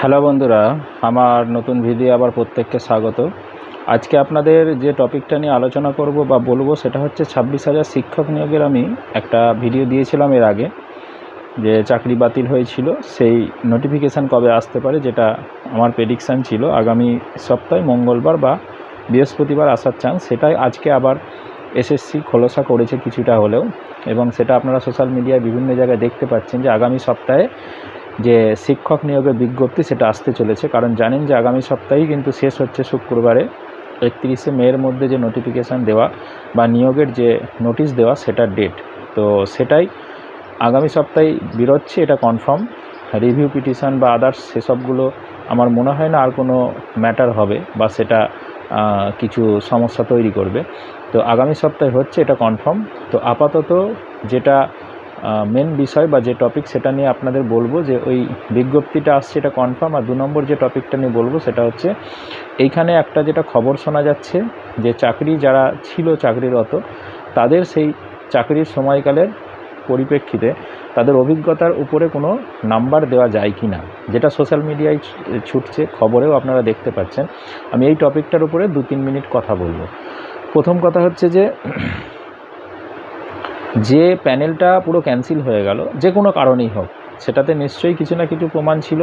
Hello বন্ধুরা, আমার নতুন ভিডিও আবার প্রত্যেককে স্বাগত। আজকে আপনাদের যে টপিকটা নিয়ে আলোচনা করব বা বলবো সেটা হচ্ছে 26,000 শিক্ষক নিয়োগের আমি একটা ভিডিও দিয়েছিলাম এর আগে, যে চাকরি বাতিল হয়েছিল, সেই নোটিফিকেশান কবে আসতে পারে, যেটা আমার প্রেডিকশান ছিল আগামী সপ্তাহে মঙ্গলবার বা বৃহস্পতিবার আসার চান্স। সেটাই আজকে আবার এসএসসি খোলসা করেছে কিছুটা হলেও, এবং সেটা আপনারা সোশ্যাল মিডিয়ায় বিভিন্ন জায়গায় দেখতে পাচ্ছেন যে আগামী সপ্তাহে যে শিক্ষক নিয়োগের বিজ্ঞপ্তি সেটা আসতে চলেছে। কারণ জানেন যে আগামী সপ্তাহেই কিন্তু শেষ হচ্ছে শুক্রবারে 31শে মের মধ্যে যে নোটিফিকেশান দেওয়া বা নিয়োগের যে নোটিশ দেওয়া সেটার ডেট। তো সেটাই আগামী সপ্তাহে বেরোচ্ছে, এটা কনফার্ম। রিভিউ পিটিশান বা আদার্স সেসবগুলো আমার মনে হয় না আর কোনো ম্যাটার হবে বা সেটা কিছু সমস্যা তৈরি করবে। তো আগামী সপ্তাহে হচ্ছে, এটা কনফার্ম। তো আপাতত যেটা মেন বিষয় বা যে টপিক সেটা নিয়ে আপনাদের বলবো, যে ওই বিজ্ঞপ্তিটা আসছে এটা কনফার্ম। আর 2 নম্বর যে টপিকটা নিয়ে বলবো সেটা হচ্ছে, এইখানে একটা যেটা খবর শোনা যাচ্ছে যে চাকরি যারা ছিল চাকরিরত তাদের সেই চাকরির সময়কালের পরিপ্রেক্ষিতে তাদের অভিজ্ঞতার উপরে কোনো নাম্বার দেওয়া যায় কি না, যেটা সোশ্যাল মিডিয়ায় ছুটছে, খবরেও আপনারা দেখতে পাচ্ছেন। আমি এই টপিকটার উপরে 2-3 মিনিট কথা বলবো। প্রথম কথা হচ্ছে যে প্যানেলটা পুরো ক্যান্সেল হয়ে গেল, যে কোনো কারণেই হোক, সেটাতে নিশ্চয়ই কিছু না কিছু প্রমাণ ছিল,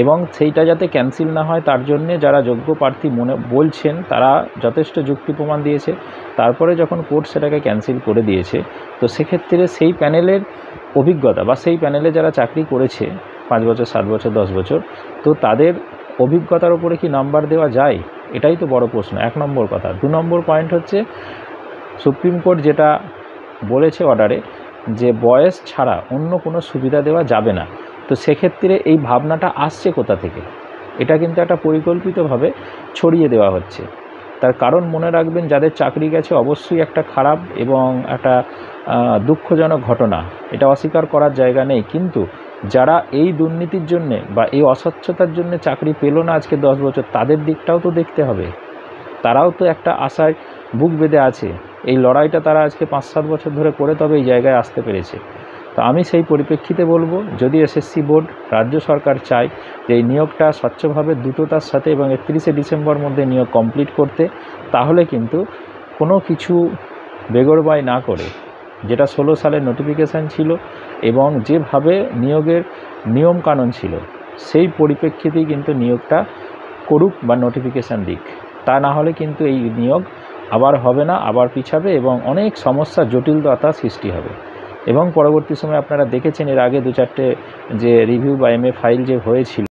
এবং সেইটা যাতে ক্যান্সেল না হয় তার জন্যে যারা যোগ্য প্রার্থী মনে বলছেন তারা যথেষ্ট যুক্তি প্রমাণ দিয়েছে। তারপরে যখন কোর্ট সেটাকে ক্যান্সেল করে দিয়েছে, তো সেক্ষেত্রে সেই প্যানেলের অভিজ্ঞতা বা সেই প্যানেলে যারা চাকরি করেছে 5 বছর, 7 বছর, 10 বছর, তো তাদের অভিজ্ঞতার উপরে কি নাম্বার দেওয়া যায়, এটাই তো বড় প্রশ্ন, 1 নম্বর কথা। 2 নম্বর পয়েন্ট হচ্ছে, সুপ্রিম কোর্ট যেটা বলেছে অর্ডারে, যে বয়স ছাড়া অন্য কোনো সুবিধা দেওয়া যাবে না। তো সেক্ষেত্রে এই ভাবনাটা আসছে কোথা থেকে? এটা কিন্তু একটা পরিকল্পিতভাবে ছড়িয়ে দেওয়া হচ্ছে। তার কারণ মনে রাখবেন, যাদের চাকরি গেছে অবশ্যই একটা খারাপ এবং একটা দুঃখজনক ঘটনা, এটা অস্বীকার করার জায়গা নেই। কিন্তু যারা এই দুর্নীতির জন্যে বা এই অস্বচ্ছতার জন্য চাকরি পেল না আজকে 10 বছর, তাদের দিকটাও তো দেখতে হবে। তারাও তো একটা আশায় বুক বেঁধে আছে। এই লড়াইটা তারা আজকে 5-7 বছর ধরে করে তবে এই জায়গায় আসতে পেরেছে। তো আমি সেই পরিপ্রেক্ষিতে বলবো, যদি এসএসসি বোর্ড, রাজ্য সরকার চায় যে এই নিয়োগটা স্বচ্ছভাবে দ্রুততার সাথে এবং 31শে ডিসেম্বর মধ্যে নিয়োগ কমপ্লিট করতে, তাহলে কিন্তু কোনো কিছু বেগরবাই না করে, যেটা 16 সালের নোটিফিকেশান ছিল এবং যেভাবে নিয়োগের নিয়মকানুন ছিল, সেই পরিপ্রেক্ষিতেই কিন্তু নিয়োগটা করুক বা নোটিফিকেশান দিক। তা না হলে কিন্তু এই নিয়োগ আবার হবে না, আবার পিছাবে এবং অনেক সমস্যা, জটিলতা সৃষ্টি হবে। এবং পরবর্তী সময়ে আপনারা দেখেছেন এর আগে 2-4টে যে রিভিউ বা MA ফাইল যে হয়েছিল,